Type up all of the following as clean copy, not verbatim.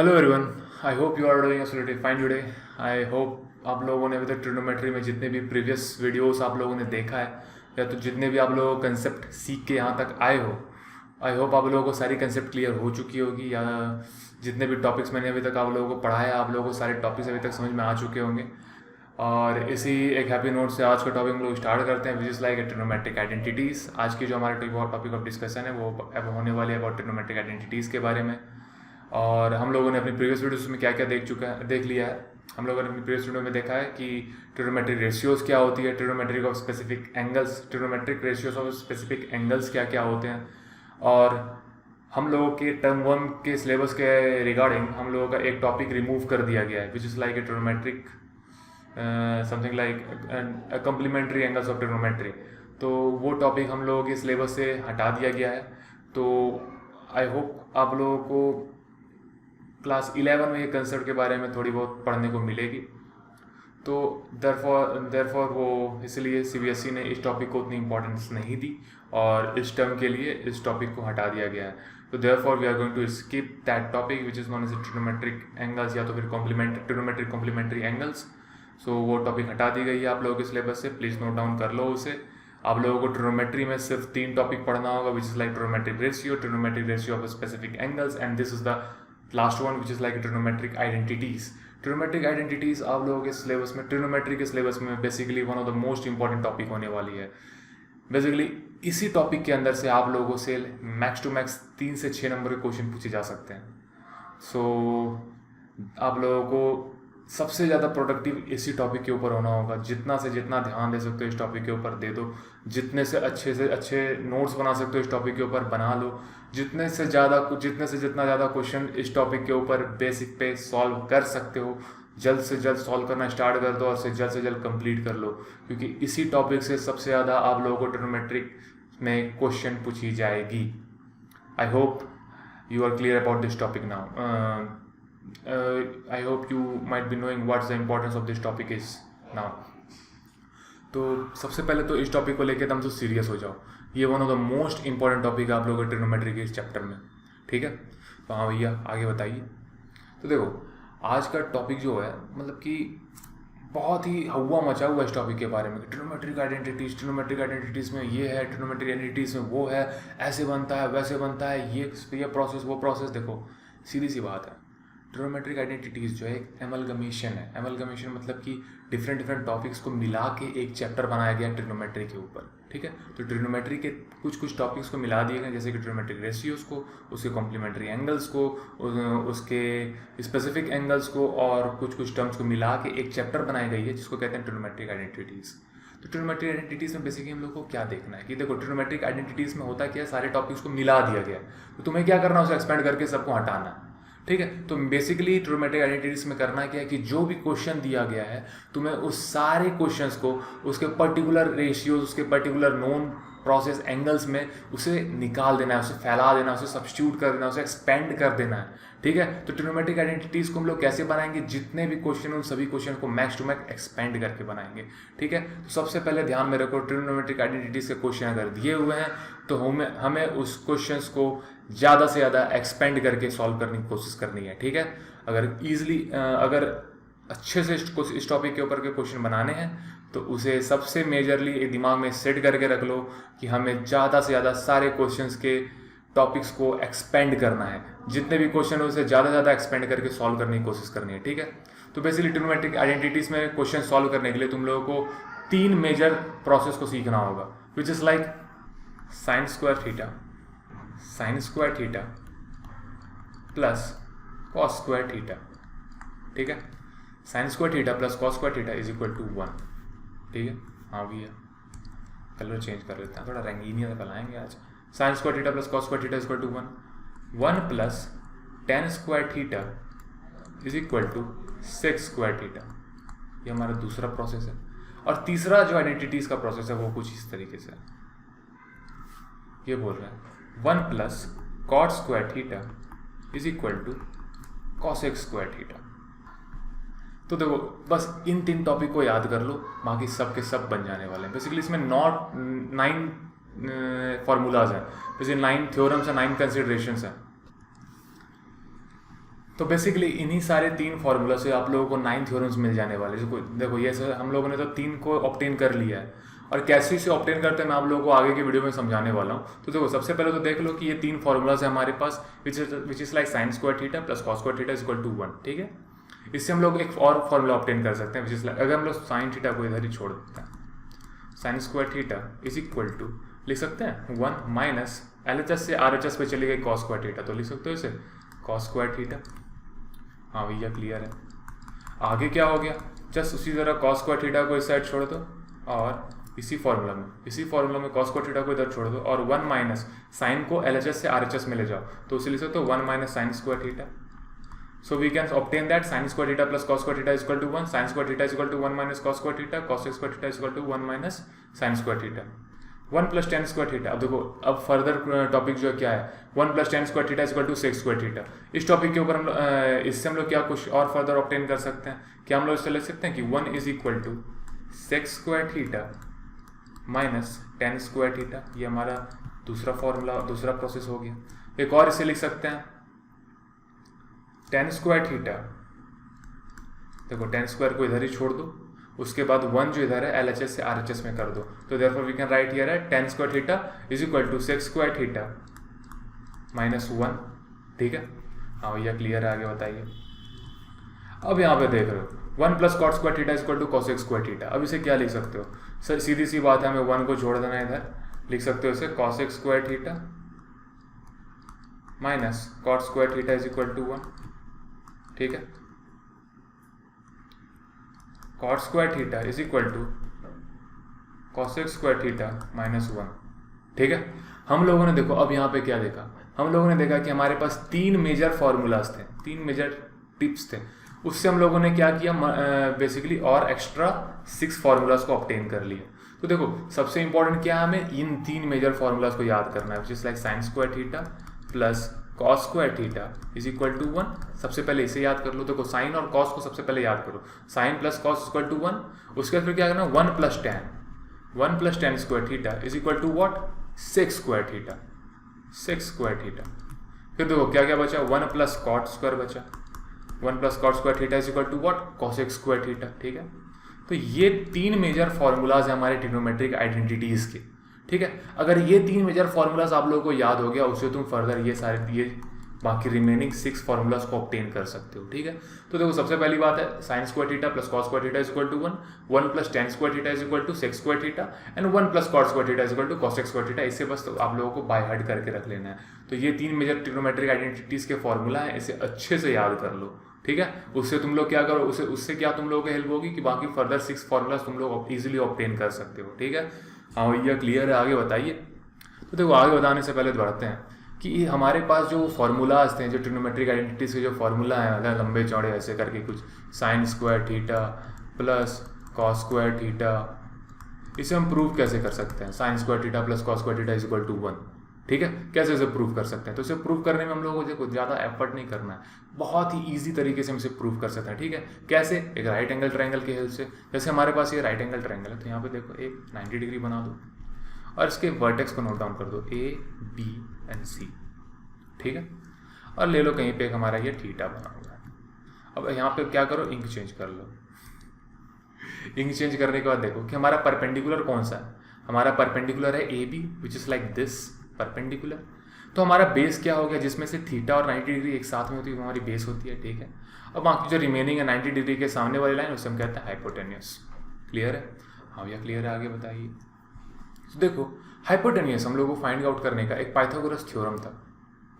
Hello everyone. I hope you are doing absolutely fine today. I hope आप लोगों ने अभी तक ट्रिग्नोमेट्री में जितने भी प्रीवियस वीडियोस आप लोगों ने देखा है या तो जितने भी आप लोगों कंसेप्ट सीख के यहाँ तक आए हो, आई होप आप लोगों को सारी कंसेप्ट क्लियर हो चुकी होगी, या जितने भी टॉपिक्स मैंने अभी तक आप लोगों को पढ़ाया आप लोगों को सारे टॉपिक्स अभी तक समझ में आ चुके होंगे। और इसी एक हैप्पी नोट से आज का टॉपिक हम लोग स्टार्ट करते हैं, विच इज़ लाइक ट्रिग्नोमेट्रिक आइडेंटिटीज़। आज की जो हमारे टॉपिक ऑफ डिस्कशन है वो अब होने वाली है अबाउट ट्रिग्नोमेट्रिक आइडेंटिटीज़ के बारे में। और हम लोगों ने अपनी प्रीवियस वीडियोस में क्या क्या देख लिया है। हम लोगों ने अपनी प्रीवियस वीडियो में देखा है कि ट्रिग्नोमेट्रिक रेशियोज क्या होती है, trigonometric of specific angles, trigonometric ratios of specific angles क्या क्या होते हैं। और हम लोगों के टर्म 1 के सिलेबस के रिगार्डिंग हम लोगों का एक टॉपिक रिमूव कर दिया गया है, which is like a trigonometric something like complementary angles of trigonometry. तो वो टॉपिक हम लोगों के सिलेबस से हटा दिया गया है। तो आई होप आप लोगों को क्लास 11 में ये कंसेप्ट के बारे में थोड़ी बहुत पढ़ने को मिलेगी। तो देयरफॉर वो इसलिए सीबीएसई ने इस टॉपिक को उतनी इंपॉर्टेंस नहीं दी और इस टर्म के लिए इस टॉपिक को हटा दिया गया है। तो therefore we are going to skip that topic which is known as trigonometric angles या तो फिर ट्रिग्नोमेट्रिक कॉम्प्लीमेंट्री एंगल्स। सो वो टॉपिक हटा दी गई है आप लोगों के सिलेबस से, प्लीज़ नोट डाउन कर लो उसे। आप लोगों को ट्रिग्नोमेट्री में सिर्फ 3 टॉपिक पढ़ना होगा, which is like trigonometric ratio of specific angles, and this is the last one which is like trigonometric identities. Trigonometric identities आप लोगों के सिलेबस में, ट्रिग्नोमेट्री के सिलेबस में basically one of the most important topic होने वाली है। Basically इसी टॉपिक के अंदर से आप लोगों से मैक्स टू मैक्स 3 से 6 नंबर के क्वेश्चन पूछे जा सकते हैं। सो आप लोगों को सबसे ज़्यादा प्रोडक्टिव इसी टॉपिक के ऊपर होना होगा। जितना से जितना ध्यान दे सकते हो इस टॉपिक के ऊपर दे दो, जितने से अच्छे नोट्स बना सकते हो इस टॉपिक के ऊपर बना लो, जितने से जितना ज़्यादा क्वेश्चन इस टॉपिक के ऊपर बेसिक पे सॉल्व कर सकते हो जल्द से जल्द सॉल्व करना स्टार्ट कर दो और से जल्द कंप्लीट कर लो, क्योंकि इसी टॉपिक से सबसे ज़्यादा आप लोगों को ट्रिग्नोमेट्रिक में क्वेश्चन पूछी जाएगी। I hope you are clear about this topic now. I hope you might be knowing what's the importance of this topic is now. तो सबसे पहले तो इस टॉपिक को लेकर तुम तो सीरियस हो जाओ। ये one of the most important topic है आप लोगों के ट्रिग्नोमेट्री के इस चैप्टर में, ठीक है। तो हाँ भैया आगे बताइए। तो देखो आज का टॉपिक जो है मतलब कि बहुत ही हवा मचा हुआ इस टॉपिक के बारे में। ट्रिग्नोमेट्रिक आइडेंटिटीज़ में ये है, ट्रिग्नोमेट्रिक आइडेंटिटीज़ में वो है, ऐसे बनता है वैसे बनता है, ये प्रोसेस वो प्रोसेस। देखो सीधी सी बात है, ट्रिग्नोमेट्रिक आइडेंटिटीज़ जो है एक एमलगमेशन है। एमलगमेशन मतलब कि डिफरेंट टॉपिक्स को मिला के एक चैप्टर बनाया गया ट्रिग्नोमेट्री के ऊपर, ठीक है। तो ट्रिग्नोमेट्री के कुछ टॉपिक्स को मिला दिए गए, जैसे कि ट्रिग्नोमेट्रिक रेशियोज़ को, उसके कॉम्प्लीमेंट्री एंगल्स को, उसके स्पेसिफिक एंगल्स को, और कुछ टर्म्स को मिला के एक चैप्टर बनाई गई है जिसको कहते हैं ट्रिग्नोमेट्रिक आइडेंटिटीज़। तो ट्रिग्नोमेट्रिक आइडेंटिटीज़ में बेसिकली हम लोग को क्या देखना है कि देखो ट्रिग्नोमेट्रिक आइडेंटिटीज़ में होता क्या है, सारे टॉपिक्स को मिला दिया गया है, तो तुम्हें क्या करना है उसे एक्सपेंड करके सबको हटाना है, ठीक है। तो बेसिकली ट्रिग्नोमेट्रिक आइडेंटिटीज में करना क्या है कि जो भी क्वेश्चन दिया गया है तुम्हें उस सारे क्वेश्चंस को उसके पर्टिकुलर रेशियोज, उसके पर्टिकुलर नोन प्रोसेस एंगल्स में उसे निकाल देना है, उसे फैला देना है, उसे सब्स्टिट्यूट कर देना है, उसे एक्सपेंड कर देना है, ठीक है। तो ट्रिग्नोमेट्रिक आइडेंटिटीज को हम लोग कैसे बनाएंगे, जितने भी क्वेश्चन उन सभी क्वेश्चन को मैक्स टू मैक्स एक्सपेंड करके बनाएंगे, ठीक है। तो सबसे पहले ध्यान में रखो, ट्रिग्नोमेट्रिक आइडेंटिटीज के क्वेश्चन अगर दिए हुए हैं तो हमें उस क्वेश्चंस को ज़्यादा से ज़्यादा एक्सपेंड करके सॉल्व करने की कोशिश करनी है, ठीक है। अगर अच्छे से इस टॉपिक के ऊपर के क्वेश्चन बनाने हैं तो उसे सबसे मेजरली एक दिमाग में सेट करके रख लो कि हमें ज़्यादा से ज़्यादा सारे क्वेश्चंस के टॉपिक्स को एक्सपेंड करना है। जितने भी क्वेश्चन है उसे ज़्यादा से ज़्यादा एक्सपेंड करके सॉल्व करने की कोशिश करनी है, ठीक है। तो बेसिकली ट्रिग्नोमेट्रिक आइडेंटिटीज़ में क्वेश्चन सॉल्व करने के लिए तुम लोगों को 3 मेजर प्रोसेस को सीखना होगा, which is like sine square theta plus cos square theta, ठीक है। Sine square theta plus cos square theta is equal to 1, ठीक है। हाँ भैया कलर चेंज कर लेते हैं, थोड़ा रंगीनियत फैलाएंगे आज। Sine square theta plus cos square theta is equal to 1 plus tan square theta is equal to 6 square theta. ये हमारा दूसरा प्रोसेस है। और तीसरा जो आइडेंटिटीज का प्रोसेस है वो कुछ इस तरीके से है, ये बोल रहा है 1 plus cot square theta is equal to cosec square theta. तो देखो बस इन 3 टॉपिक को याद कर लो, बाकी सब के सब बन जाने वाले हैं। बेसिकली इसमें 9 फार्मूलाज हैं, जैसे 9 थ्योरम्स हैं, 9 कंसिडरेशंस हैं। तो बेसिकली इन्हीं सारे 3 फार्मूला से आप लोगों को 9 थ्योरम्स मिल जाने वाले। देखो ये सर हम लोगों ने तो 3 को ऑब्टेन कर लिया है, और कैसे इसे ऑब्टेन करते हैं मैं आप लोगों को आगे की वीडियो में समझाने वाला हूँ। तो देखो सबसे पहले तो देख लो कि ये 3 फार्मूलाज है हमारे पास, which is like sine square theta plus cos square theta is equal to 1। ठीक है, इससे हम लोग एक और फार्मूला ऑब्टेन कर सकते हैं, विच इज लाइक, अगर हम लोग साइन थीटा को इधर ही छोड़ देते हैं, sine square theta is equal to लिख सकते हैं 1 माइनस LHS से RHS पे चली गई कॉस स्क्वायर थीटा, तो लिख सकते हो इसे कॉस स्क्वायर थीटा। हाँ भैया क्लियर है। आगे क्या हो गया, जस्ट उसी तरह कॉस स्क्वायर थीटा को इस साइड छोड़ दो, और इसी फार्मूला में कॉस स्क्वायर थीटा को इधर छोड़ दो, और 1 माइनस साइन को LHS से RHS में ले जाओ, तो उसे लिख सकते हो 1 minus sine square theta. So we can obtain that sin square theta plus cos square theta is equal to 1, sin square theta is equal to 1 minus cos square theta, cos square theta is equal to 1 minus sin square theta, 1 plus tan square theta। अब देखो अब further topic जो क्या है, 1 plus tan square theta is equal to sec square theta। इस topic के ऊपर हम इससे हम लोग क्या कुछ और फर्दर ऑब्टेन कर सकते हैं, क्या हम लोग इससे लिख सकते हैं कि 1 is equal to sec square theta minus tan square theta। ये हमारा दूसरा फॉर्मूला, दूसरा प्रोसेस हो गया। एक और इसे लिख सकते हैं tan स्क्वायर थीटा, देखो tan स्क्वायर को इधर ही छोड़ दो, उसके बाद 1 जो इधर है LHS से RHS में कर दो, तो therefore we can write here है tan square theta is equal to sec square theta minus 1। ठीक है, हाँ भैया क्लियर है, आगे बताइए। अब यहाँ पे देख रहे हो 1 plus cot square theta is equal to cosec square theta. अब इसे क्या लिख सकते हो सर, सीधी सी बात है, हमें 1 को जोड़ देना है इधर, लिख सकते हो इसे cosec square theta minus cot square theta is equal to 1। ठीक है, cot square theta is equal to cosec square theta minus 1। ठीक है, हम लोगों ने देखो अब यहाँ पे क्या देखा, हम लोगों ने देखा कि हमारे पास 3 मेजर फॉर्मूलाज थे, 3 मेजर टिप्स थे, उससे हम लोगों ने क्या किया बेसिकली और एक्स्ट्रा 6 फार्मूलाज को ऑब्टेन कर लिया। तो देखो सबसे इंपॉर्टेंट क्या है, हमें इन 3 मेजर फार्मूलाज को याद करना है, which is like sine square theta plus cos square theta is equal to 1। सबसे पहले इसे याद कर लो, देखो साइन और cos को सबसे पहले याद करो, sine plus cos equal to 1, उसके बाद फिर क्या करना 1 plus tan square theta is equal to what sec square theta. फिर देखो क्या क्या बचा, 1 प्लस कॉट स्क्वायर बचा, 1 plus cot square theta is equal to what cosec square theta. ठीक है, तो ये 3 मेजर फॉर्मूलाज है हमारे ट्रिग्नोमेट्रिक आइडेंटिटीज के। ठीक है, अगर ये 3 मेजर फार्मूलाज आप लोगों को याद हो गया, उससे तुम फर्दर ये बाकी रिमेनिंग 6 फार्मूलाज को ऑब्टेन कर सकते हो। ठीक है, तो देखो सबसे पहली बात है sine square theta plus cos square theta is equal to 1, 1 plus tan square theta is equal to sec square theta, and 1 plus cot square theta is equal to cosec square theta. इससे बस तो आप लोगों को by heart करके रख लेना है। तो ये 3 मेजर ट्रिग्नोमेट्रिक आइडेंटिटीज के फॉर्मूला है, इसे अच्छे से याद कर लो। ठीक है, उससे तुम लोग क्या करो, उससे क्या तुम लोगों को हेल्प होगी कि बाकी फर्दर 6 फार्मूलाज तुम लोग इजीली ऑब्टेन कर सकते हो। ठीक है, हाँ भैया क्लियर है, आगे बताइए। तो देखो आगे बताने से पहले बढ़ते हैं कि हमारे पास जो फार्मूलाज थे, जो ट्रिग्नोमेट्रिक आइडेंटिटीज के जो फार्मूला है लंबे चौड़े ऐसे करके कुछ sine square theta plus cos square theta, इसे हम प्रूव कैसे कर सकते हैं, sine square theta plus cos square theta is equal to 1। ठीक है, कैसे इसे प्रूव कर सकते हैं, तो इसे प्रूव करने में हम लोगों को देखो ज़्यादा एफर्ट नहीं करना है, बहुत ही ईजी तरीके से हम इसे प्रूव कर सकते हैं। ठीक है, कैसे, एक राइट एंगल ट्रायंगल की हेल्प से। जैसे हमारे पास ये राइट एंगल ट्रायंगल है, तो यहाँ पे देखो एक 90 डिग्री बना दो और इसके वर्टेक्स को नोट डाउन कर दो A, B एंड C। ठीक है, और ले लो कहीं पे हमारा ये थीटा बना हुआ है। अब यहाँ पे क्या करो, इंक चेंज कर लो। इंक चेंज करने के बाद देखो कि हमारा परपेंडिकुलर कौन सा है, हमारा परपेंडिकुलर है AB which is like this perpendicular. तो हमारा बेस क्या हो गया, जिसमें से थीटा और 90 डिग्री एक साथ में होती है, हमारी बेस होती है। ठीक है, अब बाकी जो रिमेनिंग है 90 डिग्री के सामने वाली लाइन, उसे हम कहते हैं हाइपोटेन्यूस। क्लियर है, हाँ भैया क्लियर है, आगे बताइए। तो देखो हाइपोटेन्यूस हम लोग को फाइंड आउट करने का एक पाइथागोरस थ्योरम था।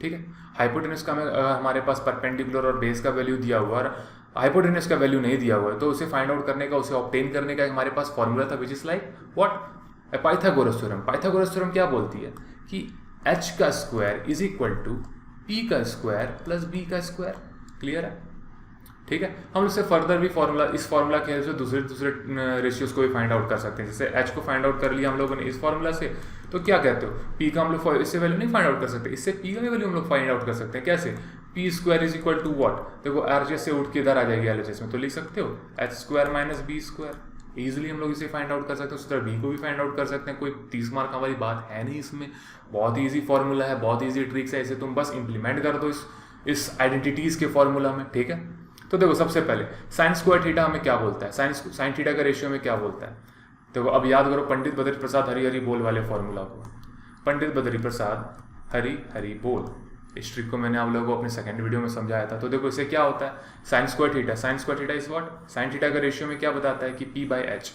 ठीक है, हाइपोटेन्यूस का हमारे पास परपेंडिकुलर और बेस का वैल्यू दिया हुआ है, हाइपोटेन्यूस का वैल्यू नहीं दिया हुआ है, तो उसे फाइंड आउट करने का, उसे ऑब्टेन करने का हमारे पास फॉर्मूला था, which is like what Pythagoras theorem. Pythagoras theorem क्या बोलती है कि h का square is equal to p का स्क्वायर प्लस b का स्क्वायर। क्लियर है, ठीक है, हम इससे फर्दर भी फॉर्मूला, इस फॉर्मूला के हेल्प से दूसरे रेशियोज को भी फाइंड आउट कर सकते हैं। जैसे h को फाइंड आउट कर लिया हम लोगों ने इस फॉर्मूला से, तो क्या कहते हो, p का हम लोग इससे वैल्यू नहीं फाइंड आउट कर सकते, इससे p का भी वैल्यू हम लोग फाइंड आउट कर सकते हैं। कैसे, p square is equal to what, देखो RHS से उठ के इधर आ जाएगी LHS में, तो लिख सकते हो h square minus b square. Easily हम लोग इसे फाइंड आउट कर सकते हैं, उस तरह b को भी फाइंड आउट कर सकते हैं। कोई 30 मार्क वाली बात है नहीं इसमें, बहुत ईजी फॉर्मूला है, बहुत ईजी ट्रिक्स है, इसे तुम बस इंप्लीमेंट कर दो इस आइडेंटिटीज़ के फॉर्मूला में, ठीक है। तो देखो सबसे पहले साइन स्क्वायर थीटा हमें क्या बोलता है, साइन थीटा का रेशियो में क्या बोलता है। देखो अब याद करो पंडित बद्री प्रसाद हरी हरी बोल वाले फॉर्मूला को। पंडित बद्री प्रसाद हरी हरी बोल, इस ट्रिक को मैंने आप लोगों को अपने सेकंड वीडियो में समझाया था। तो देखो इससे क्या होता है, sine square theta is what, sine theta का रेशियो में क्या बताता है कि P by H.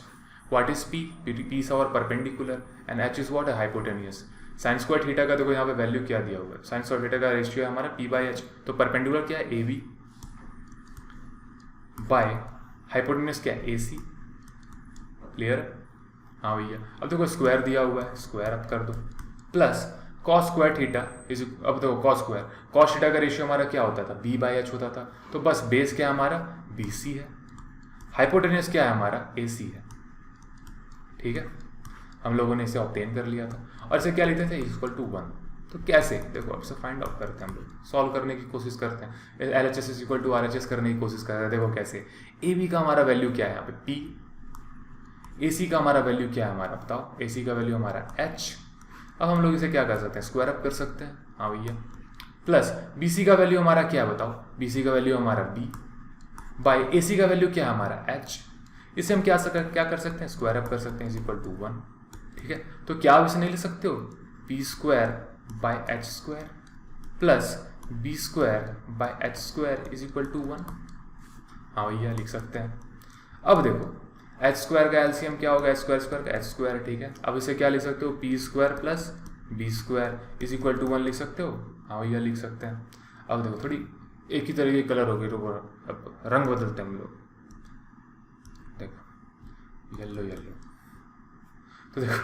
What is P, P is our perpendicular and H is what, hypotenuse. Sine square theta का देखो यहाँ पे वैल्यू क्या दिया हुआ है, साइन स्क्वायर थीटा का रेशियो है हमारा पी बाई एच। तो परपेंडिकुलर क्या है, ए बी, बाय हाइपोटेन्यूस क्या है, ए सी। क्लियर है, हाँ भैया। अब देखो स्क्वायर दिया हुआ है, स्क्वायर अब कर दो, plus cos square theta is, अब देखो कॉस स्क्वायर, कॉस थीटा का रेशियो हमारा क्या होता था, बी बाई एच होता था। तो बस बेस क्या है हमारा, बी सी है, हाइपोटेन्यूस क्या है हमारा, ए सी है, ठीक है। हम लोगों ने इसे ऑब्टेन कर लिया था और इसे क्या लिखते थे, इक्वल टू 1। तो कैसे, देखो अब से फाइंड आउट करते हैं हम लोग, सॉल्व करने की कोशिश करते हैं, L H S is equal to R H S करने की कोशिश करते हैं। देखो कैसे, ए बी का हमारा वैल्यू क्या है यहाँ पे पी, ए सी का हमारा वैल्यू क्या है हमारा, बताओ, ए सी का वैल्यू हमारा एच। अब हम लोग इसे क्या कर सकते हैं, स्क्वायर अप कर सकते हैं, हाँ भैया। प्लस बी सी का वैल्यू हमारा क्या है बताओ, बी सी का वैल्यू हमारा बी, बाई ए सी का वैल्यू क्या है हमारा एच। इसे हम क्या कर सकते हैं, स्क्वायर अप कर सकते हैं, इज इक्वल टू 1, ठीक है। तो क्या आप इसे नहीं लिख सकते हो, P square by H square plus B square by H square is equal to 1, हाँ भैया लिख सकते हैं। अब देखो एच स्क्वायर का एलसीएम क्या होगा, एच स्क्वायर का एच स्क्वायर, ठीक है। अब इसे क्या लिख सकते हो, P square plus B square is equal to 1 लिख सकते हो, हाँ भैया लिख सकते हैं। अब देखो थोड़ी एक ही तरह की कलर होगी, तो अब रंग बदलते हैं हम लोग, देखो येलो येलो। तो देखो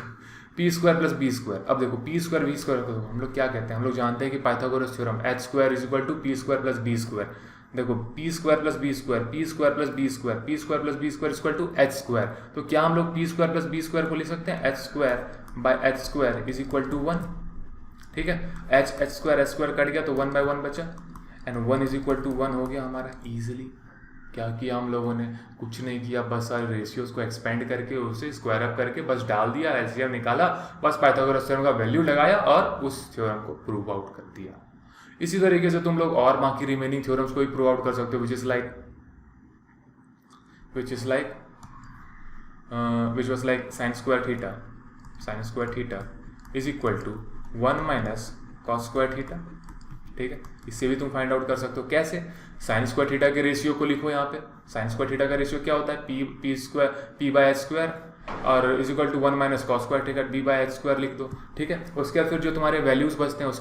P square plus B square, अब देखो पी स्क्वायर बी स्क्वायर को हम लोग क्या कहते हैं, हम लोग जानते हैं कि Pythagoras theorem H square is equal to P square plus B square. देखो P square plus B square, P square plus B square, P square plus B square equal to H square. तो क्या हम लोग P square plus B square को लिख सकते हैं, H square by H square is equal to 1, ठीक है। एच स्क्वायर कट गया तो 1 बाय 1 बचा एंड 1 इज इक्वल टू 1 हो गया हमारा इजीली। क्या किया हम लोगों ने, कुछ नहीं किया, बस सारे रेशियोज को एक्सपेंड करके उसे स्क्वायर अप करके बस डाल दिया, एलसीएम निकाला, बस पाइथागोरस थ्योरम का वैल्यू लगाया और उस थ्योरम को प्रूव आउट कर दिया। इसी तरीके से तुम लोग और बाकी रिमेनिंग थ्योरम्स को भी प्रूव आउट कर सकते हो, which is like sine square theta is equal to 1 minus cos square theta, ठीक है। इससे भी तुम फाइंड आउट कर सकते हो, कैसे, साइन स्क्वायर थीटा के रेशियो को लिखो यहाँ पे। साइन स्क्वायर थीटा का रेशियो क्या होता है, पी बाय एच स्क्वायर और is equal to 1 minus cos square theta, B by H square लिख दो, ठीक है। उसके बाद फिर जो तुम्हारे वैल्यूज बचते हैं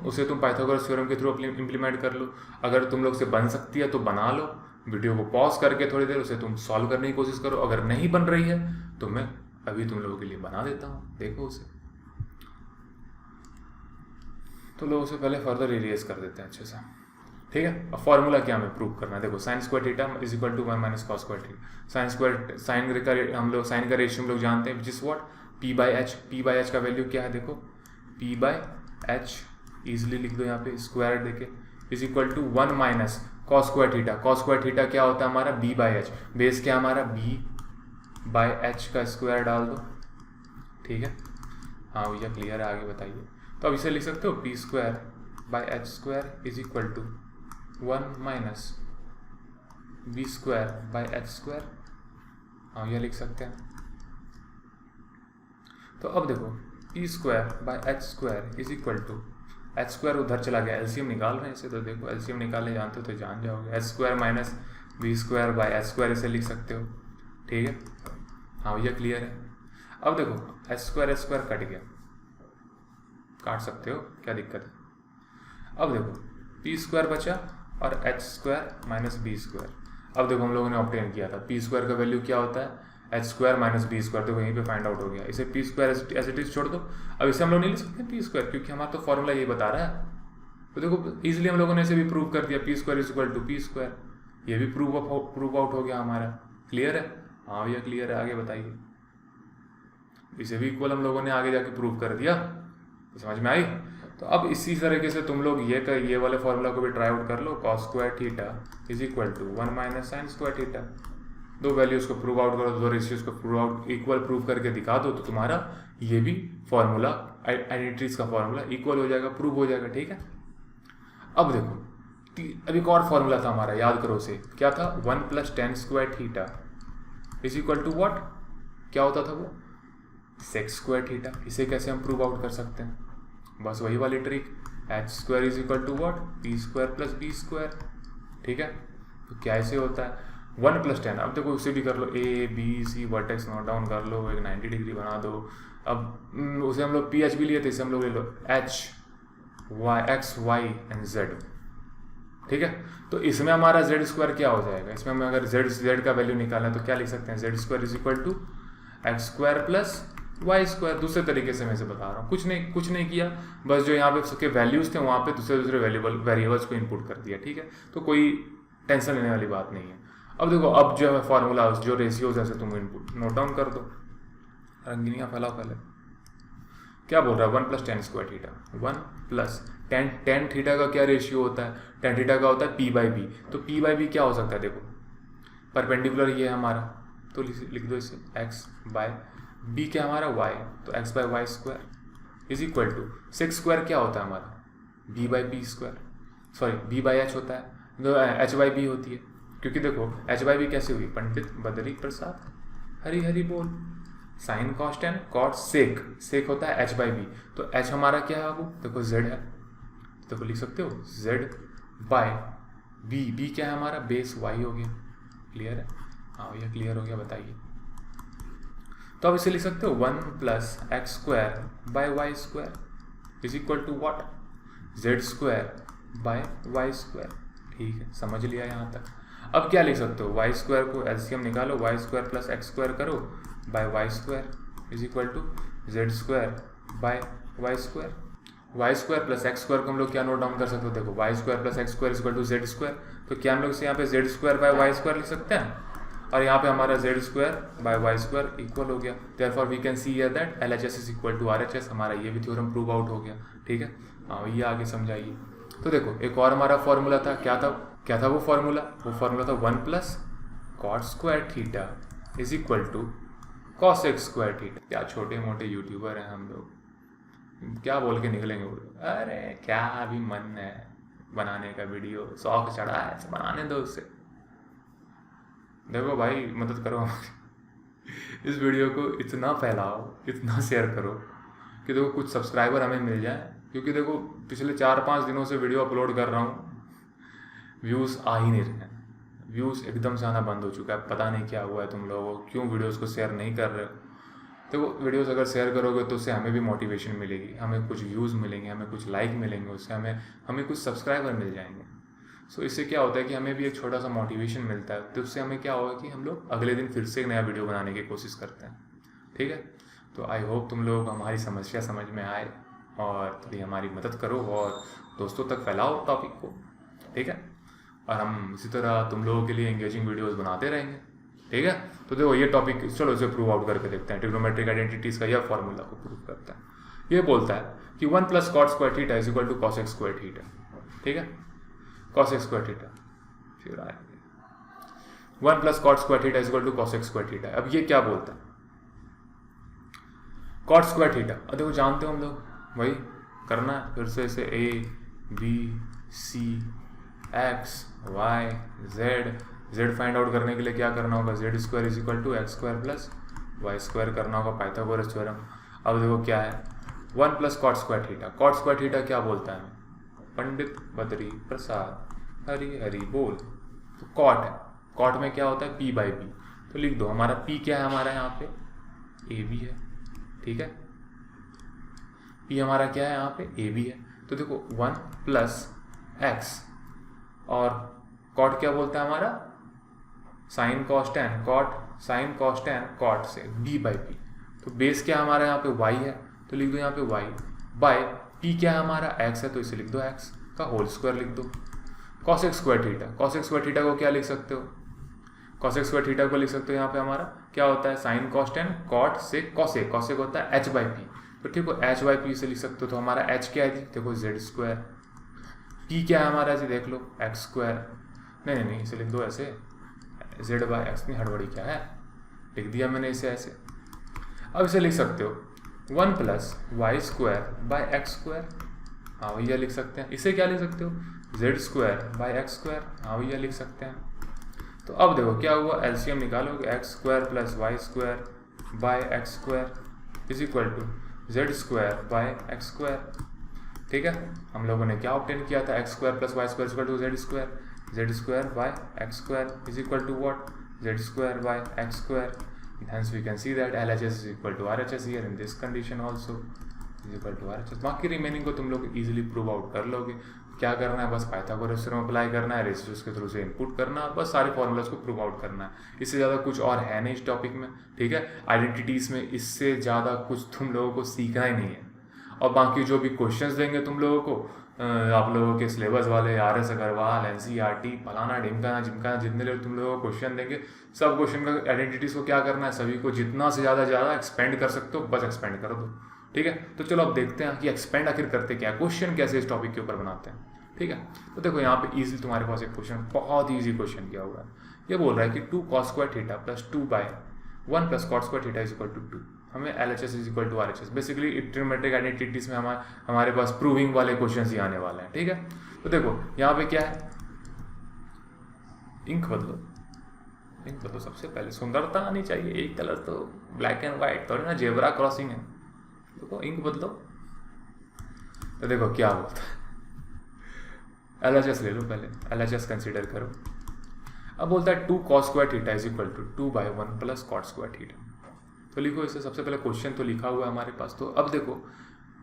उसे तुम पाइथागोरस थ्योरम के थ्रू इंप्लीमेंट कर लो। अगर तुम लोग से बन सकती है तो बना लो, वीडियो को पॉज करके थोड़ी देर उसे तुम सॉल्व करने की कोशिश करो। अगर नहीं बन रही है तो मैं अभी तुम लोगों के लिए बना देता हूँ, देखो उसे। तो लोग उसे पहले फर्दर इरेज कर देते हैं अच्छे से, ठीक है। अब फॉर्मूला क्या हमें प्रूव करना है, देखो sine square theta is equal to 1 minus cos square theta. Sine का रेशियो हम लोग जानते हैं, which is what, P by H. P by H का वैल्यू क्या है, देखो पी बाई एच इजिली लिख दो यहाँ पे स्क्वायर देके, is equal to 1 minus cos square theta. Cos square theta क्या होता है हमारा, बी बाई एच, बेस क्या हमारा बी बाई एच का स्क्वायर डाल दो, ठीक है। हाँ भैया क्लियर है, आगे बताइए। तो अब इसे लिख सकते हो P square by H square is equal to 1 minus B square by H square, हाँ यह लिख सकते हैं। तो अब देखो P square by H square is equal to, H square उधर चला गया, एलसीएम निकाल रहे हैं इसे, तो देखो एलसीएम निकालने जानते हो तो जान जाओगे, H square minus B square by H square इसे लिख सकते हो, ठीक है। हाँ भैया क्लियर है। अब देखो एच स्क्वायर कट गया, काट सकते हो, क्या दिक्कत है। अब देखो पी स्क्वायर बचा और H square minus B square. अब देखो हम लोगों ने ऑब्टेन किया था पी स्क्वायर का वैल्यू क्या होता है, H square minus B square, देखो यहीं पे फाइंड आउट हो गया। इसे P square as it is छोड़ दो, अब इसे हम लोग नहीं लिख सकते पी स्क्वायर, क्योंकि हमारा तो फॉर्मूला ये बता रहा है। तो देखो इजिली हम लोगों ने इसे भी प्रूव कर दिया, P square is equal to P square, ये भी प्रूव आउट हो गया हमारा। क्लियर है, हाँ भैया क्लियर है, आगे बताइए। इसे भी इक्वल हम लोगों ने आगे जाके प्रूव कर दिया, तो समझ में आई। तो अब इसी तरीके से तुम लोग ये वाले फॉर्मूला को भी ट्राई आउट कर लो, cos square theta is equal to 1 minus sine square theta. दो वैल्यूज को प्रूव आउट करो, दो रेशियोज को प्रूव करके दिखा दो, तो तुम्हारा ये भी फॉर्मूला, आइडेंटिटीज का फॉर्मूला इक्वल हो जाएगा, प्रूव हो जाएगा, ठीक है। अब देखो अभी एक और फॉर्मूला था हमारा, याद करो उसे, क्या था, 1 + tan square theta is equal to what, क्या होता था वो, sec स्क्वायर थीटा। इसे कैसे हम प्रूव आउट कर सकते हैं, बस वही वाली trick, h² is equal to what, p² + b²। ठीक है, तो क्या ऐसे होता है 1 + tan। अब देखो उसे भी कर लो, a b c vertex note down कर लो, एक 90 डिग्री बना दो। अब उसे हम लोग ph भी लिए थे, इसे हम लोग ले लो h y x y and z। ठीक है, तो इसमें हमारा z² क्या हो जाएगा, इसमें हमें अगर z का वैल्यू निकालना है तो क्या लिख सकते हैं, z² is equal to x² + y²। दूसरे तरीके से मैं इसे बता रहा हूँ, कुछ नहीं किया, बस जो यहाँ पे सबके वैल्यूज थे वहाँ पे दूसरे वेरिएबल्स को इनपुट कर दिया। ठीक है, तो कोई टेंशन लेने वाली बात नहीं है। अब देखो, अब जो है फॉर्मूला, जो रेशियोज है तुम इनपुट नोट डाउन कर दो, रंगीनियाँ फैलाओ पहले। क्या बोल रहा है, 1 + tan square theta, 1 + tan theta का क्या रेशियो होता है, tan थीटा का होता है p/b। तो p/b क्या हो सकता है, देखो परपेंडिकुलर ये है हमारा, तो लिख दो इसे x/b, क्या हमारा y, तो x/y² is equal to sec square क्या होता है हमारा, b/p², सॉरी b/h होता है, तो h/b होती है, क्योंकि देखो h/b कैसे हुई, पंडित बद्री प्रसाद हरी हरी बोल, sine cos tan cot sec होता है h/b। तो h हमारा क्या है, वो देखो z है, देखो लिख सकते हो z/b, b क्या है हमारा, बेस y हो गया। क्लियर है, हाँ भैया क्लियर हो गया, बताइए। तो अब इसे लिख सकते हो 1 + x² / y² is equal to what, z² / y²। ठीक है, समझ लिया यहाँ तक। अब क्या लिख सकते हो, y² को एलसीएम निकालो, y² + x² करो y² is equal to z² / y²। y² + x² को हम लोग क्या नोट डाउन कर सकते हो, देखो y² + x² is equal to z²। तो क्या हम लोग इसे यहाँ पे z² / y² लिख सकते हैं, और यहाँ पे हमारा z² / y² इक्वल हो गया। Therefore we can see here that LHS is equal to RHS। हमारा ये भी थ्योरम प्रूव आउट हो गया। ठीक है, हाँ ये आगे समझाइए। तो देखो एक और हमारा फॉर्मूला था, क्या था वो फॉर्मूला था 1 + cot² theta is equal to cos² theta. क्या छोटे मोटे यूट्यूबर हैं हम लोग, क्या बोल के निकलेंगे वो, अरे क्या अभी मन है बनाने का वीडियो, शौक चढ़ा है, बनाने दो उससे। देखो भाई मदद करो इस वीडियो को इतना फैलाओ, इतना शेयर करो कि देखो कुछ सब्सक्राइबर हमें मिल जाए, क्योंकि देखो पिछले 4-5 दिनों से वीडियो अपलोड कर रहा हूँ, व्यूज़ आ ही नहीं रहे हैं, व्यूज़ एकदम से आना बंद हो चुका है। पता नहीं क्या हुआ है तुम लोगों को, क्यों वीडियोज़ को शेयर नहीं कर रहे हो। देखो वीडियोस अगर शेयर करोगे तो उससे हमें भी मोटिवेशन मिलेगी, हमें कुछ व्यूज़ मिलेंगे, हमें कुछ लाइक मिलेंगे, उससे हमें कुछ सब्सक्राइबर मिल जाएंगे। सो इससे क्या होता है कि हमें भी एक छोटा सा मोटिवेशन मिलता है, तो उससे हमें क्या होगा कि हम लोग अगले दिन फिर से एक नया वीडियो बनाने की कोशिश करते हैं। ठीक है, तो आई होप तुम लोगों को हमारी समस्या समझ में आए और थोड़ी हमारी मदद करो और दोस्तों तक फैलाओ टॉपिक को। ठीक है, और हम इसी तरह तुम लोगों के लिए एंगेजिंग वीडियोज़ बनाते रहेंगे। ठीक है, तो देखो ये टॉपिक, चलो इसे प्रूव आउट करके देखते हैं। ट्रिग्नोमेट्रिक आइडेंटिटीज़ का यह फॉर्मूला को प्रूव करता है। ये बोलता है कि 1 + cot² theta is equal to cos² theta. ठीक है, cos² थीटा, फिर आएंगे 1 + cot² theta is equal to cos² theta. अब ये क्या बोलता है, cot² थीटा, अब देखो जानते हो हम लोग, वही करना है फिर से इसे a b c x y z find out करने के लिए क्या करना होगा, z² is equal to x² + y² करना होगा, पाइथागोरस थ्योरम। अब देखो क्या है 1 + cot² थीटा, cot² थीटा क्या बोलता है, पंडित बद्री प्रसाद हरी हरी बोल। तो कॉट है, कॉट में क्या होता है p/b, तो लिख दो हमारा p क्या है, हमारा यहाँ पे ab है। ठीक है, p हमारा क्या है यहाँ पे ab है। तो देखो 1 + x और कॉट क्या बोलता है हमारा sine cos tan cot, sine cos tan cot से b/p। तो बेस क्या हमारा यहाँ पे y है, तो लिख दो यहाँ पे y बाय p क्या है हमारा x है, तो इसे लिख दो x का होल स्क्वायर लिख दो। cos² थीटा, cos² थीटा को क्या लिख सकते हो, cos² थीटा को लिख सकते हो यहाँ पे हमारा क्या होता है साइन कॉस टेन कॉट से कॉसेक, कॉसेक होता है h/p। तो ठीक है, h/p से लिख सकते हो। तो हमारा h क्या है जी, देखो z², p क्या है हमारा जी, देख लो x², नहीं इसे लिख दो ऐसे z/x में हड़बड़ी क्या है, लिख दिया मैंने इसे ऐसे। अब इसे लिख सकते हो 1 + y² / x²। हाँ भैया लिख सकते हैं। इसे क्या लिख सकते हो Z square by x square, हाँ भैया लिख सकते हैं। तो अब देखो क्या हुआ, एलसीएम निकालोगे X square plus Y square by X square is equal to Z square by X square. ठीक है, हम लोगों ने क्या ऑब्टेन किया था, X square plus Y square equal to Z square by X square is equal to what, Z square by X square. Hence we can see that LHS is equal to RHS here in this condition also is equal to RHS। बाकी remaining को तुम लोग easily prove out कर लोगे। क्या करना है, बस पाइथागोरस थ्योरम अप्लाई करना है, रेशियोज के थ्रू से इनपुट करना है, बस सारे फॉर्मूलाज को प्रूव आउट करना है। इससे ज़्यादा कुछ और है नहीं इस टॉपिक में। ठीक है, आइडेंटिटीज़ में इससे ज़्यादा कुछ तुम लोगों को सीखना ही नहीं है। और बाकी जो भी क्वेश्चंस देंगे तुम लोगों को, आप लोगों के सिलेबस वाले RS अग्रवाल, NCERT, फलाना ढिमकाना जिमकाना, जितने लोग तुम लोगों को क्वेश्चन देंगे, सब क्वेश्चन का आइडेंटिटीज़ को क्या करना है, सभी को जितना से ज़्यादा एक्सपेंड कर सकते हो बस एक्सपेंड कर दो। ठीक है, तो चलो अब देखते हैं कि एक्सपेंड आखिर करते क्या, क्वेश्चन कैसे इस टॉपिक के ऊपर बनाते हैं। ठीक है, तो देखो यहाँ पे इजी तुम्हारे पास एक क्वेश्चन, बहुत ईजी क्वेश्चन किया हुआ है। ये बोल रहा है कि 2 cos square theta plus 2 by 1 plus cot square theta is equal to 2। हमें LHS is equal to RHS। Basically trigonometric identities में हमारे पास प्रूविंग वाले क्वेश्चन ही आने वाले हैं। ठीक है, तो देखो यहाँ पे क्या है, इंक बदलो सबसे पहले, सुंदरता आनी चाहिए। एक कलर तो ब्लैक एंड व्हाइट थोड़ी ना जेब्रा क्रॉसिंग है। देखो इंक बदलो, तो देखो क्या बोलता है, LHS ले लो पहले, LHS कंसिडर करो। अब बोलता है 2 cos square theta is equal to 2 by 1 plus cot square theta. तो लिखो इसे, सबसे पहले क्वेश्चन तो लिखा हुआ है हमारे पास। तो अब देखो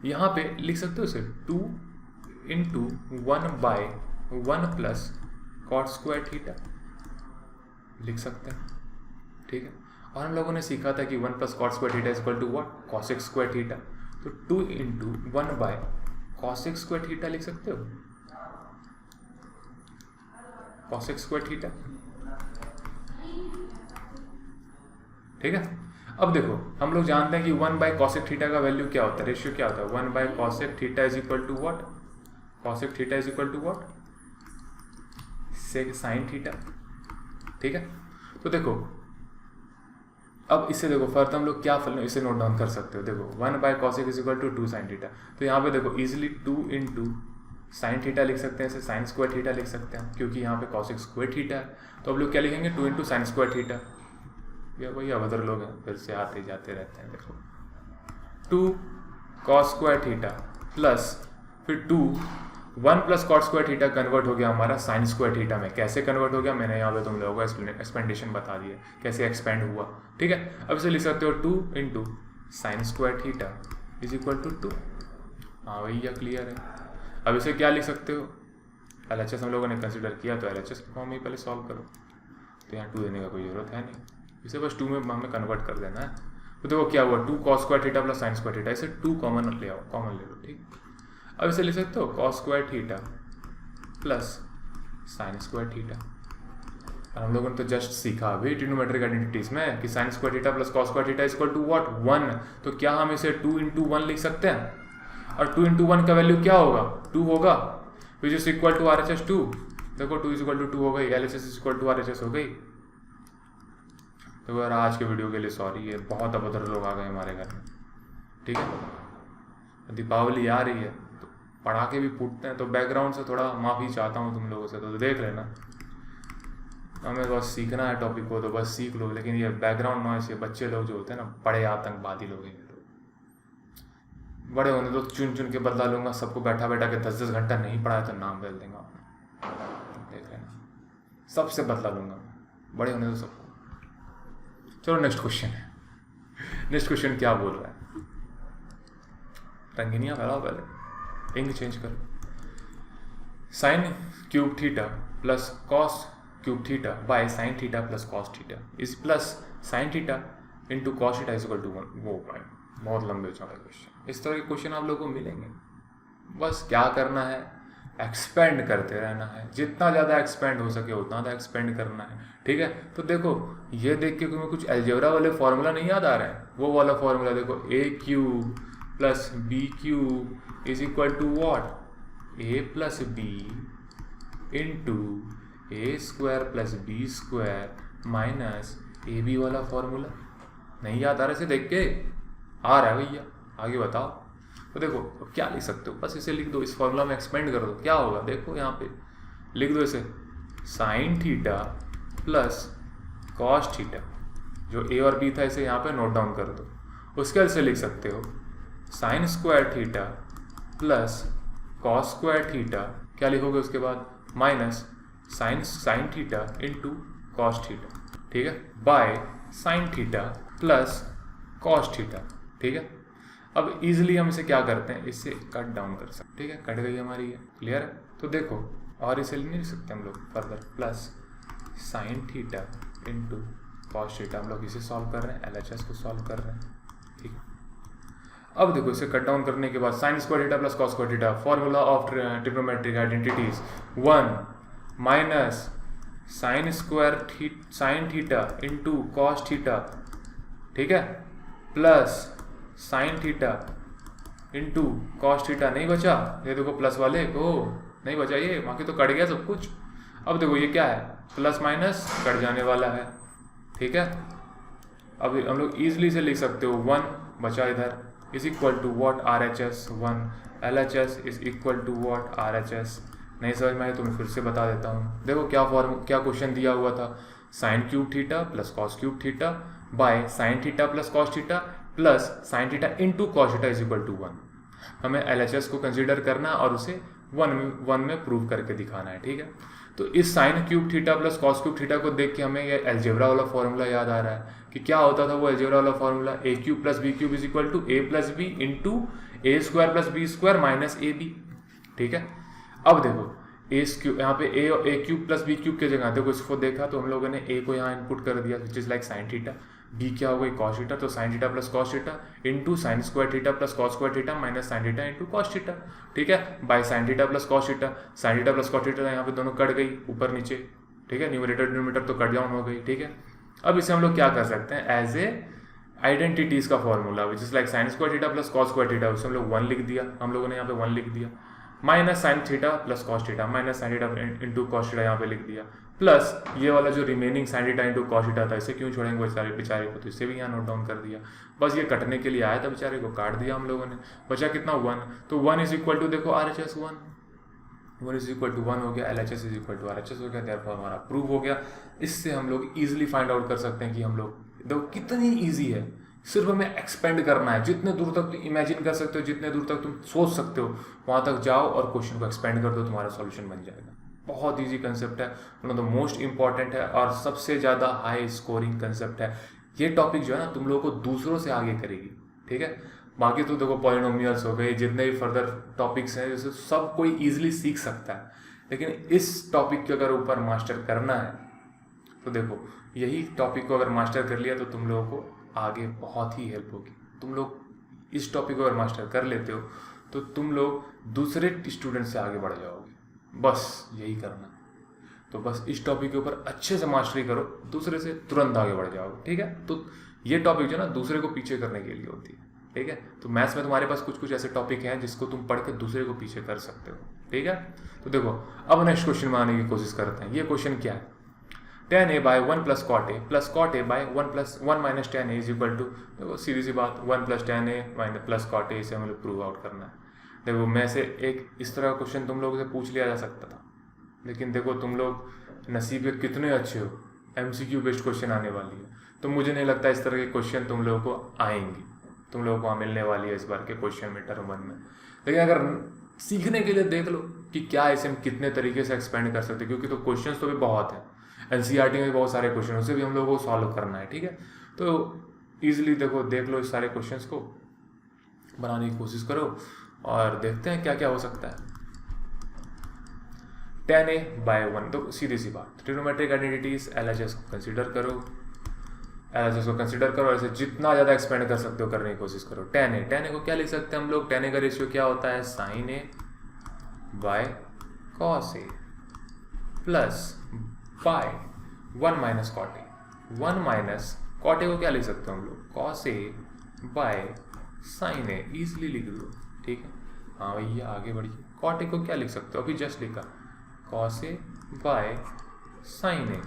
यहाँ पे लिख सकते हो इसे 2 into 1 by 1 plus cot square theta लिख सकते हैं। ठीक है, और हम लोगों ने सीखा था कि 1 plus cot square theta is equal to what, cosec square theta. तो 2 into 1 by cosec square theta लिख सकते हो, कॉसेक स्क्वायर थीटा। ठीक है, अब देखो हम लोग जानते हैं कि 1 बाय कॉसेक थीटा का वैल्यू क्या होता है, रेशियो क्या होता है, 1 by cosec theta is equal to what, cosec theta is equal to what, sec sine theta. ठीक है, तो देखो अब इससे देखो फर्क हम लोग क्या इसे नोट डाउन कर सकते हो। देखो 1 by cosec is equal to 2 sine theta. तो यहाँ पे देखो इजिली 2 इंटू साइन थीटा लिख सकते हैं, इसे साइन स्क्वायर थीटा लिख सकते हैं, क्योंकि यहाँ पे कॉसेक स्क्वायर थीटा है। तो अब लोग क्या लिखेंगे, 2 इंटू साइन स्क्वायर थीटा। या वही अभद्र लोग हैं, फिर से आते जाते रहते हैं। देखो 2 cos स्क्वायर थीटा प्लस फिर 1 plus cot square theta convert हो गया हमारा साइन स्क्वायर थीटा में। कैसे कन्वर्ट हो गया, मैंने यहाँ पे तुम लोगों को एक्सपेंडेशन बता दिया कैसे एक्सपेंड हुआ। ठीक है, अब इसे लिख सकते हो 2 into sine square theta is equal to 2। हाँ भैया क्लियर है। अब इसे क्या लिख सकते हो, LHS हम लोगों ने कंसिडर किया, तो LHS फॉर्म ही पहले सॉल्व करो। तो यहाँ 2 देने का कोई ज़रूरत है नहीं, इसे बस 2 में हमें कन्वर्ट कर देना है। तो देखो क्या हुआ, 2 cos square theta plus sine square theta, इसे 2 कॉमन ले आओ, कॉमन ले लो। ठीक, अब इसे लिख सकते हो cos square theta plus sine square theta. और हम लोगों ने तो जस्ट सीखा अभी ट्रिग्नोमेट्रिक आइडेंटिटीज में कि sine square theta plus cos square theta is equal to what, 1। तो क्या हम इसे 2 इंटू 1 लिख सकते हैं, और 2 इंटू 1 का वैल्यू क्या होगा, 2 होगा, which is equal to RHS 2। देखो 2 इज इक्वल टू 2 हो गई, LHS is equal to RHS हो गई। तो यार आज के वीडियो के लिए सॉरी, ये बहुत अभद्र लोग आ गए हमारे घर में। ठीक है, दीपावली आ रही है तो पटाखे भी फूटते हैं, तो बैकग्राउंड से थोड़ा माफ़ी चाहता हूँ तुम लोगों से, तो देख लेना। हमें बस सीखना है टॉपिक को, तो बस सीख लो, लेकिन ये बैकग्राउंड नॉइस, ये बच्चे लोग जो होते हैं ना, बड़े आतंकवादी लोग हैं। बड़े होने तो चुन चुन के बदला लूँगा, सबको बैठा बैठा के 10-10 घंटा नहीं पढ़ाया तो नाम बदल देंगे, देख लेना, सबसे बदला लूँगा, बड़े होने तो सबको। चलो नेक्स्ट क्वेश्चन है। नेक्स्ट क्वेश्चन क्या बोल रहा है, रंगीनिया फैलाओ, पहले इंक चेंज करो। Sine cube theta plus cos cube theta by sine theta plus cos theta is plus sine theta into cos theta is equal to 1। वो बहुत लंबे चौड़े क्वेश्चन, इस तरह के क्वेश्चन आप लोगों को मिलेंगे। बस क्या करना है, एक्सपेंड करते रहना है, जितना ज़्यादा एक्सपेंड हो सके उतना ज़्यादा एक्सपेंड करना है। ठीक है, तो देखो ये देख के तुम्हें कुछ अलजेब्रा वाले फॉर्मूला नहीं याद आ रहा है, वो वाला फॉर्मूला देखो, a cube plus B cube is equal to what, a plus B into A square plus B square minus A B वाला फॉर्मूला नहीं याद आ रहा, इसे देख के आ रहा है भैया, आगे बताओ। तो देखो अब क्या लिख सकते हो, बस इसे लिख दो, इस फॉर्मूला में एक्सपेंड कर दो, क्या होगा देखो यहाँ पे लिख दो इसे sign theta plus cos theta, जो ए और बी था इसे यहाँ पे नोट डाउन कर दो। उसके बाद से लिख सकते हो sign square theta plus cos square theta, क्या लिखोगे उसके बाद minus sine theta into cos theta, ठीक है, by sine theta plus cos theta, ठीक है। अब इजीली हम इसे क्या करते हैं, इससे कट डाउन कर सकते, ठीक है, कट गई हमारी ये, क्लियर है। तो देखो और इसे नहीं लिख सकते हम लोग further, plus sine theta into cos theta, हम लोग इसे सॉल्व कर रहे हैं, LHS को सॉल्व कर रहे हैं, ठीक है। अब देखो इसे कट डाउन करने के बाद sine square theta plus cos square theta, formula of trigonometric identities 1 minus sine theta into cos theta, ठीक है, plus sine theta into cos theta, नहीं बचा ये देखो प्लस वाले को नहीं बचा, ये बाकी तो कट गया सब कुछ। अब देखो ये क्या है, प्लस माइनस कट जाने वाला है, ठीक है। अब हम लोग ईजिली से लिख सकते हो 1 बचा इधर is equal to what RHS 1, LHS is equal to what RHS। नहीं समझ में आए तो मैं फिर से बता देता हूँ। देखो क्या क्वेश्चन दिया हुआ था, sine cube theta plus cos cube theta by sine theta plus cos theta plus sine theta into cos theta is equal to 1। हमें LHS को कंसिडर करना और उसे 1 में प्रूव करके दिखाना है, ठीक है। तो इस sign cube theta plus cos cube theta को देख के हमें ये अलजेब्रा वाला फॉर्मूला याद आ रहा है कि क्या होता था वो अलजेब्रा वाला formula, A cube plus B cube is equal to A plus B into A square plus B square minus A B, ठीक है। अब देखो यहाँ पे A cube plus B cube की जगह देखो इसको देखा तो हम लोगों ने ए को यहाँ इनपुट कर दिया which is like sine theta, b क्या हो गई कॉस थीटा, तो sine theta plus cos theta into sine square theta plus cos square theta minus sine theta into cos theta, ठीक है, by sine theta plus cos theta. Sine theta plus cos theta यहाँ पे दोनों cut गई ऊपर नीचे, ठीक है, न्यूमरेटर डिनोमिनेटर तो कट डाउन हो गई, ठीक है। अब इसे हम लोग क्या कर सकते हैं, एज ए आइडेंटिटीज का formula which is like sine square theta plus cos square theta, उसे हम लोग 1 लिख दिया, हम लोगों ने यहाँ पे 1 लिख दिया, minus sine theta plus cos theta minus sine theta into cos theta यहाँ पे लिख दिया, प्लस ये वाला जो remaining sign theta into cos theta था इसे क्यों छोड़ेंगे बेचारे को, तो इसे भी यहाँ नोट डाउन कर दिया। बस ये कटने के लिए आया था, बेचारे को काट दिया हम लोगों ने, बचा कितना 1, तो 1 इज इक्वल टू देखो RHS 1 इज इक्वल टू 1 हो गया, LHS is equal to RHS हो गया, देयरफॉर हमारा प्रूव हो गया। इससे हम लोग ईजिली फाइंड आउट कर सकते हैं कि हम लोग देखो कितनी ईजी है, सिर्फ हमें एक्सपेंड करना है, जितने दूर तक तुम इमेजिन कर सकते हो, जितने दूर तक तुम सोच सकते हो वहाँ तक जाओ और क्वेश्चन को एक्सपेंड कर दो, तुम्हारा सॉल्यूशन बन जाएगा। बहुत इजी कंसेप्ट है, one of the most important है और सबसे ज़्यादा हाई स्कोरिंग कंसेप्ट है। ये टॉपिक जो है ना तुम लोगों को दूसरों से आगे करेगी, ठीक है। बाकी तो देखो पॉलिनोमियल्स हो गए, जितने भी फर्दर टॉपिक्स हैं जैसे सब कोई ईजिली सीख सकता है, लेकिन इस टॉपिक के अगर ऊपर मास्टर करना है तो देखो यही टॉपिक को अगर मास्टर कर लिया तो तुम लोगों को आगे बहुत ही हेल्प होगी। तुम लोग इस टॉपिक को अगर मास्टर कर लेते हो तो तुम लोग दूसरे स्टूडेंट से आगे बढ़ जाओगे, बस यही करना है। तो बस इस टॉपिक के ऊपर अच्छे से मास्टरी करो, दूसरे से तुरंत आगे बढ़ जाओगे, ठीक है। तो ये टॉपिक जो ना दूसरे को पीछे करने के लिए होती है, ठीक है। तो मैथ्स में तुम्हारे पास कुछ ऐसे टॉपिक हैं जिसको तुम पढ़ के दूसरे को पीछे कर सकते हो, ठीक है। तो देखो अब नेक्स्ट क्वेश्चन में आने की कोशिश करते हैं। ये क्वेश्चन क्या है, tan a by 1 plus cot a by 1 minus tan a is equal to, देखो सीधी सी बात 1 plus tan a minus plus cot a, इसे हमें प्रूव आउट करना है। देखो मैं से एक इस तरह का क्वेश्चन तुम लोगों से पूछ लिया जा सकता था, लेकिन देखो तुम लोग नसीब के कितने अच्छे हो, MCQ बेस्ड क्वेश्चन आने वाली है, तो मुझे नहीं लगता इस तरह के क्वेश्चन तुम लोगों को आएंगी, तुम लोगों को मिलने वाली है इस बार के क्वेश्चन में टर्म 1 में। लेकिन अगर सीखने के लिए देख लो कि क्या इसे हम कितने तरीके से एक्सपेंड कर सकते हैं, क्योंकि तो क्वेश्चन तो भी बहुत है, NCERT में भी बहुत सारे क्वेश्चन, उसे भी हम लोगों को सॉल्व करना है, ठीक है। तो ईजिली देखो देख लो इस सारे क्वेश्चंस को बनाने की कोशिश करो और देखते हैं क्या क्या हो सकता है। tan a बाय 1, तो सीधी सी बात, ट्रिग्नोमेट्रिक आइडेंटिटीज LHS को कंसीडर करो, और इसे जितना ज़्यादा एक्सपेंड कर सकते हो करने की कोशिश करो। tan a को क्या लिख सकते हैं हम लोग, tan a का रेशियो क्या होता है, sin a by cos a plus by 1 minus cot a. 1 minus cot a को क्या लिख सकते हो हम लोग, cos a by sin a, easily लिख दो, ठीक है। हाँ भैया आगे बढ़िए, कॉट ए को क्या लिख सकते हो, अभी जस्ट लिखा cos a by sin a,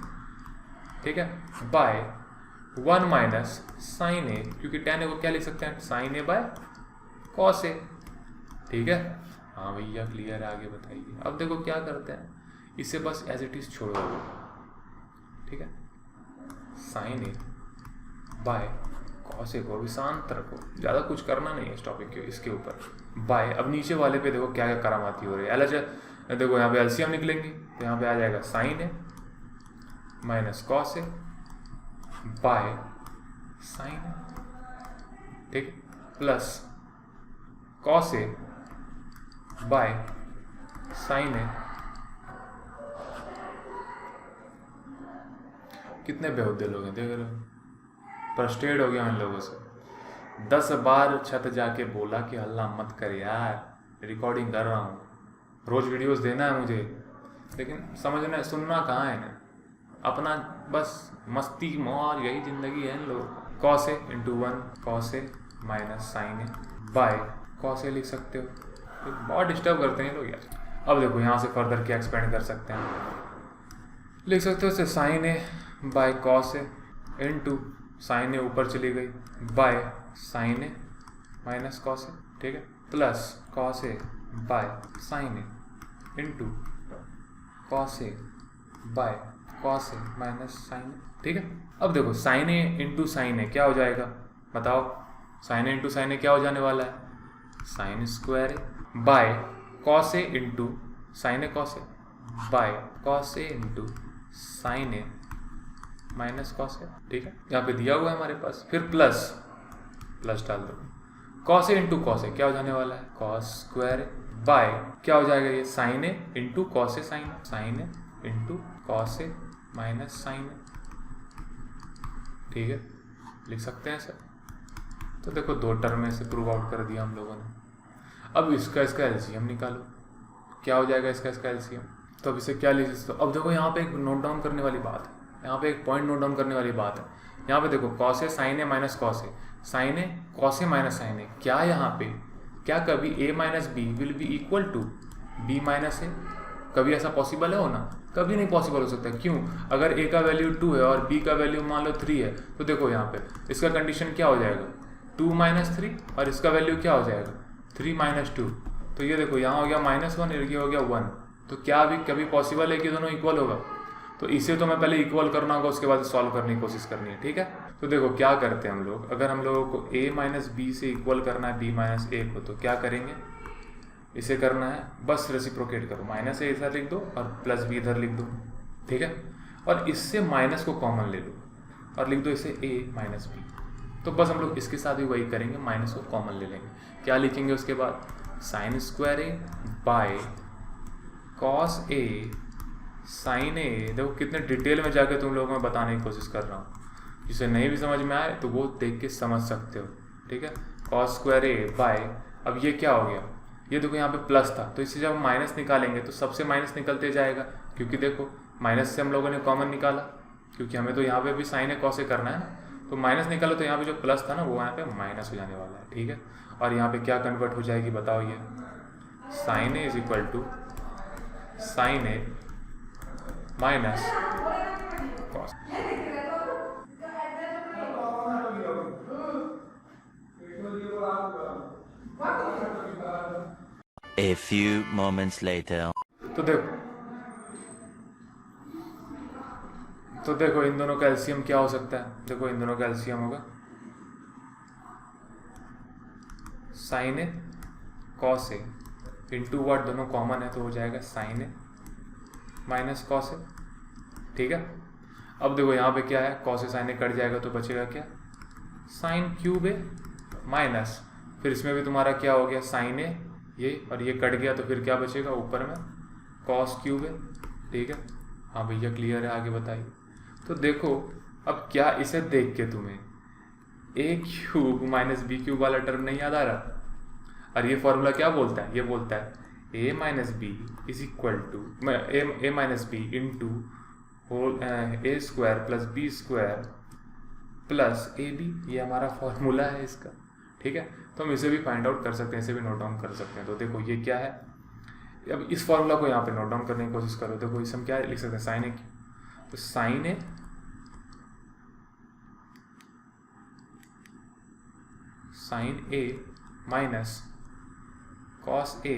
ठीक है, बाय 1 माइनस sin a, क्योंकि tan a को क्या लिख सकते हैं, sin a by cos a, ठीक है। हाँ भैया क्लियर है, आगे बताइए। अब देखो क्या करते हैं, इसे बस एज इट इज छोड़ दो, ठीक है। Sign A by cos A को अभी शांत रखो, ज़्यादा कुछ करना नहीं है इस टॉपिक के इसके ऊपर। बाय अब नीचे वाले पे देखो क्या क्या करामाती हो रही है। एलएच देखो यहाँ पे एलसीएम निकलेंगे तो यहाँ पे आ जाएगा sine A minus cos A by sine A, ठीक, plus cos A by sine A. कितने बेहुदे लोग हैं देख रहे हो, फ्रस्ट्रेट हो गया इन लोगों से। 10 बार छत जाके बोला कि हल्ला मत कर यार, रिकॉर्डिंग कर रहा हूँ, रोज वीडियोस देना है मुझे, लेकिन समझना सुनना कहाँ है ना, अपना बस मस्ती मौज यही जिंदगी है इन लोगों को। Cos A into 1 cos A minus sine A by cos A लिख सकते हो, तो बहुत डिस्टर्ब करते हैं लोग यार। अब देखो यहाँ से फर्दर क्या एक्सपेंड कर सकते हैं, लिख सकते हो sine A by cos A into sine A ऊपर चली गई by sine A minus cos ए, ठीक है, plus cos A by sine A into cos A by cos A minus sine A, ठीक है। अब देखो sine A into sine A क्या हो जाएगा बताओ, sine A into sine A क्या हो जाने वाला है, sine square A by cos A into sine A cos A by cos A into sine A minus cos ए, ठीक है, यहाँ पे दिया हुआ है हमारे पास। फिर प्लस डाल दो, कॉस ए इंटू कॉस ए क्या हो जाने वाला है, कॉस स्क्वायर ए बाय क्या हो जाएगा ये sine A into cos A sine A into cos A minus sine A, ठीक है, लिख सकते हैं सर। तो देखो 2 टर्म में से प्रूव आउट कर दिया हम लोगों ने। अब इसका एलसीएम निकालो, क्या हो जाएगा इसका एलसीएम, तो अब इसे क्या लिख सकते हो। अब देखो यहाँ पे एक नोट डाउन करने वाली बात है, यहाँ पे एक पॉइंट नोट डाउन करने वाली बात है। यहाँ पे देखो cos A sine A minus cos A, sine A cos A minus sine A, क्या यहाँ पे क्या कभी a minus B will be equal to b minus A, कभी ऐसा पॉसिबल है होना, कभी नहीं पॉसिबल हो सकता। क्यों, अगर a का वैल्यू 2 है और b का वैल्यू मान लो 3 है, तो देखो यहाँ पे इसका कंडीशन क्या हो जाएगा 2 माइनस 3 और इसका वैल्यू क्या हो जाएगा 3 माइनस 2, तो ये देखो यहाँ हो गया -1 ये हो गया 1, तो क्या अभी कभी पॉसिबल है कि दोनों इक्वल होगा, तो इसे तो मैं पहले इक्वल करना होगा उसके बाद सॉल्व करने की कोशिश करनी है, ठीक है। तो देखो क्या करते हैं हम लोग, अगर हम लोगों को a माइनस बी से इक्वल करना है b माइनस ए को, तो क्या करेंगे, इसे करना है बस रेसिप्रोकेट करो, माइनस ए इधर लिख दो और प्लस बी इधर लिख दो, ठीक है, और इससे माइनस को कॉमन ले लो और लिख दो इसे a माइनस बी। तो बस हम लोग इसके साथ भी वही करेंगे, माइनस को कॉमन ले लेंगे, क्या लिखेंगे उसके बाद sine square A by cos A sine A. देखो कितने डिटेल में जाके तुम लोगों को मैं बताने की कोशिश कर रहा हूँ, जिसे नहीं भी समझ में आए तो वो देख के समझ सकते हो, ठीक है। कॉस स्क्वायर ए बाय, अब ये क्या हो गया, ये देखो यहाँ पे प्लस था, तो इसे जब हम माइनस निकालेंगे तो सबसे माइनस निकलते जाएगा, क्योंकि देखो माइनस से हम लोगों ने कॉमन निकाला, क्योंकि हमें तो यहाँ पे भी साइन ए कॉस ए करना है ना, तो माइनस निकालो तो यहाँ पे जो प्लस था ना वो यहाँ पे माइनस हो जाने वाला है, ठीक है। और यहाँ पे क्या कन्वर्ट हो जाएगी बताओ, ये sine a is equal to sine A minus cos. A few moments later. तो देखो इन दोनों का एलसीएम क्या हो सकता है, देखो इन दोनों का एलसीएम होगा sine A cos A into what, दोनों कॉमन है तो हो जाएगा साइन ए माइनस कॉस ए, ठीक है। अब देखो यहाँ पे क्या है, cos A sine a cut जाएगा तो बचेगा क्या साइन क्यूब ए माइनस, फिर इसमें भी तुम्हारा क्या हो गया साइन ए, ये और ये कट गया तो फिर क्या बचेगा ऊपर में कॉस क्यूब है, ठीक है। हाँ भैया क्लियर है, आगे बताइए। तो देखो अब क्या इसे देख के तुम्हें ए क्यूब माइनस बी क्यूब वाला टर्म नहीं याद आ रहा, और ये फॉर्मूला क्या बोलता है, ये बोलता है A minus B is equal to A minus B into whole A square plus B square plus A B, ये हमारा फॉर्मूला है इसका, ठीक है। तो हम इसे भी फाइंड आउट कर सकते हैं, इसे भी नोट डाउन कर सकते हैं। तो देखो ये क्या है, अब इस फॉर्मूला को यहाँ पे नोट डाउन करने की कोशिश करो। देखो इसे हम क्या लिख सकते हैं साइन ए, तो sine A minus cos A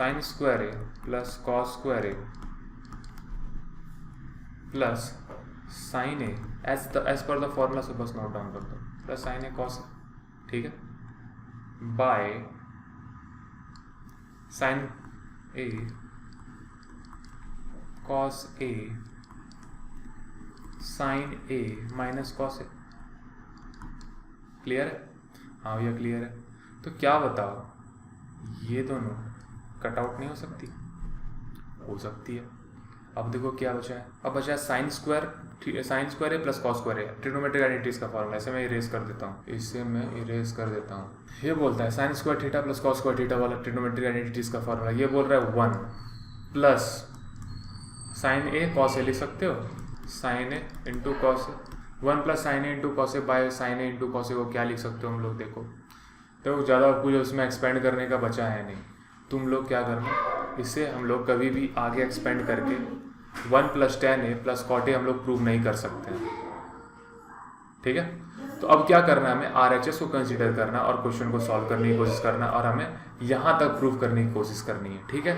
sine square A plus cos square A plus sine a as per the formula से बस नोट डाउन कर दो, प्लस साइन ए कॉस, ठीक है, by sine A cos A sine A minus cos a. Clear है? हाँ भैया clear है। तो क्या बताओ, ये दोनों कट आउट नहीं हो सकती? हो सकती है। अब देखो क्या बचा है, अब बचा है साइन स्क्वायर है प्लस कॉस स्क्वायर है, ट्रिग्नोमेट्रिक आइडेंटिटीज का फॉर्मूला। इसे मैं इरेज कर देता हूँ, ये बोलता है sine square theta plus cos square theta वाला ट्रिग्नोमेट्रिक आइडेंटिटीज का फॉर्मूला। ये बोल रहा है 1 plus sine A cos A, लिख सकते हो sine A into cos A, 1 plus sine A into cos A by sine A into cos A को क्या लिख सकते हो हम लोग? देखो ज़्यादा कुछ उसमें एक्सपेंड करने का बचा है नहीं। तुम लोग क्या करना, इसे हम लोग कभी भी आगे एक्सपेंड करके 1 plus tan a plus cot a हम लोग प्रूव नहीं कर सकते हैं, ठीक है। तो अब क्या करना है, हमें RHS को कंसीडर करना और क्वेश्चन को सॉल्व करने की कोशिश करना और हमें यहाँ तक प्रूव करने की कोशिश करनी है, ठीक है।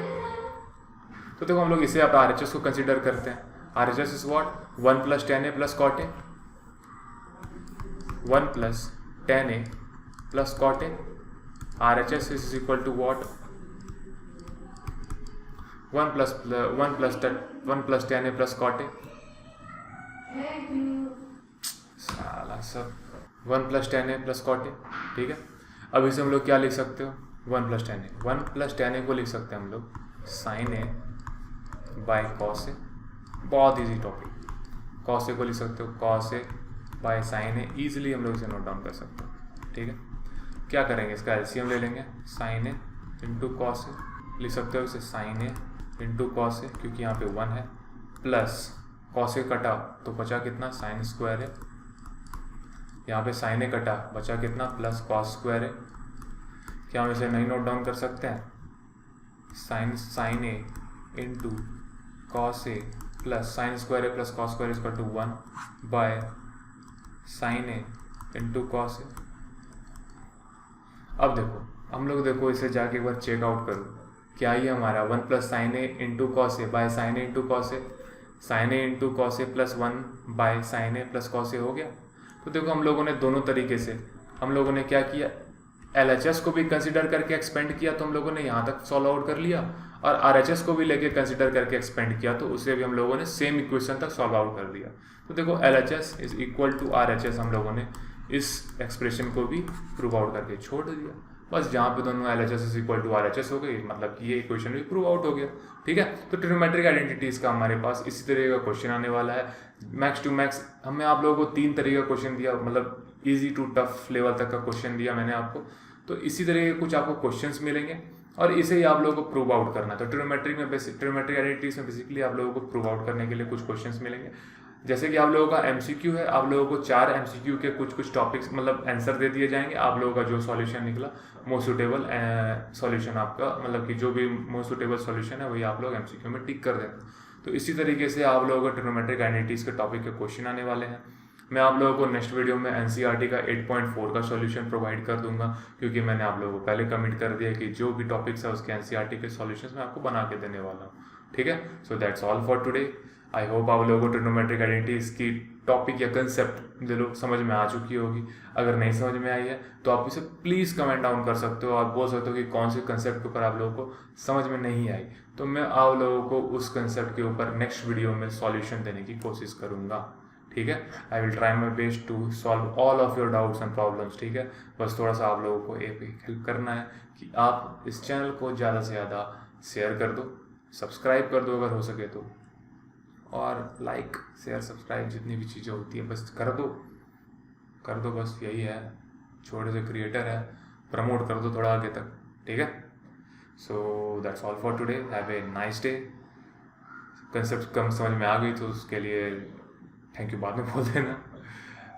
तो देखो हम लोग इसे अब RHS को कंसीडर करते हैं। RHS is what, 1 plus tan a plus cot a, 1 plus tan a plus cot a. RHS is equal to what, 1 plus tan a plus cot a, साला सब 1 plus tan a plus cot a, ठीक है। अब इसे हम लोग क्या लिख सकते हो, 1 प्लस tan ए को लिख सकते हैं हम लोग साइन ए बाय कॉस ए, बहुत इजी टॉपिक। कॉस ए को लिख सकते हो cos A by sine A, easily हम लोग इसे नोट डाउन कर सकते हो, ठीक है। क्या करेंगे, इसका एलसीएम ले लेंगे, sign A into cos A, लिख सकते हो इसे साइन ए इंटू कॉस ए, क्योंकि यहाँ पे 1 है, प्लस कॉस ए कटा तो बचा कितना, साइन स्क्वायर है, यहाँ पे साइन ए कटा बचा कितना, प्लस कॉस स्क्वायर है। क्या हम इसे नहीं नोट डाउन कर सकते हैं, sine A into cos A plus sine square A plus cos square is to 1 by sine A into cos A. अब देखो हम लोग, देखो इसे जाके एक बार चेकआउट करो, क्या ये हमारा 1 plus sine A into cos A by sine A into cos A, sine A into cos A plus 1 by sine A plus cos A हो गया। तो देखो हम लोगों ने दोनों तरीके से, हम लोगों ने क्या किया, LHS को भी कंसिडर करके एक्सपेंड किया तो हम लोगों ने यहाँ तक सॉल्व आउट कर लिया, और RHS को भी लेके कंसिडर करके एक्सपेंड किया तो उसे भी हम लोगों ने सेम इक्वेशन तक सॉल्व आउट कर दिया। तो देखो LHS is equal to RHS हम लोगों ने इस एक्सप्रेशन को भी प्रूव आउट करके छोड़ दिया। बस जहाँ पे दोनों LHS is equal to RHS हो गई, मतलब कि ये इक्वेशन भी प्रूव आउट हो गया, ठीक है। तो ट्रिग्नोमेट्रिक आइडेंटिटीज का हमारे पास इसी तरह का क्वेश्चन आने वाला है। मैक्स टू मैक्स हमने आप लोगों को 3 तरह का क्वेश्चन दिया, मतलब इजी टू टफ लेवल तक का क्वेश्चन दिया मैंने आपको। तो इसी तरह के कुछ आपको क्वेश्चंस मिलेंगे और इसे ही आप लोगों को प्रूव आउट करना है। तो ट्रिग्नोमेट्रिक आइडेंटिटीज में बेसिकली आप लोगों को प्रूव आउट करने के लिए कुछ क्वेश्चंस मिलेंगे। जैसे कि आप लोगों का MCQ है, आप लोगों को 4 MCQ के कुछ टॉपिक्स मतलब आंसर दे दिए जाएंगे। आप लोगों का जो सॉल्यूशन निकला मोस्ट सुटेबल सॉल्यूशन आपका, मतलब कि जो भी मोस्ट सुटेबल सॉल्यूशन है वही आप लोग MCQ में टिक कर देंगे। तो इसी तरीके से आप लोगों को ट्रिग्नोमेट्रिक आइडेंटिटीज के टॉपिक के क्वेश्चन आने वाले हैं। मैं आप लोगों को नेक्स्ट वीडियो में NCERT का 8.4 का सॉल्यूशन प्रोवाइड कर दूंगा, क्योंकि मैंने आप लोगों को पहले कमिट कर दिया कि जो भी टॉपिक्स है उसके NCERT के सॉल्यूशंस मैं आपको बना के देने वाला हूँ, ठीक है। So that's all for today. I hope आप लोगों को ट्रिग्नोमेट्रिक आइडेंटिटीज की टॉपिक या कंसेप्ट जो समझ में आ चुकी होगी। अगर नहीं समझ में आई है तो आप इसे प्लीज़ कमेंट डाउन कर सकते हो, आप बोल सकते हो कि कौन से कंसेप्ट के ऊपर आप लोगों को समझ में नहीं आई, तो मैं आप लोगों को उस कंसेप्ट के ऊपर नेक्स्ट वीडियो में सॉल्यूशन देने की कोशिश करूँगा, ठीक है। I will try my best to solve all of your doubts and problems, ठीक है। बस थोड़ा सा आप लोगों को एक हेल्प करना है कि आप इस चैनल को ज़्यादा से ज़्यादा शेयर कर दो, सब्सक्राइब कर दो अगर हो सके तो, और लाइक शेयर सब्सक्राइब जितनी भी चीज़ें होती है बस कर दो, बस यही है। छोटे से क्रिएटर है, प्रमोट कर दो थोड़ा आगे तक, ठीक है। So that's all for today, have a nice day. Concept कम समझ में आ गई तो उसके लिए थैंक यू बाद में बोल देना।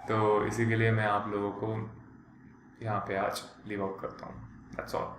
तो इसी के लिए मैं आप लोगों को यहाँ पे आज लीव आउट करता हूँ। That's all.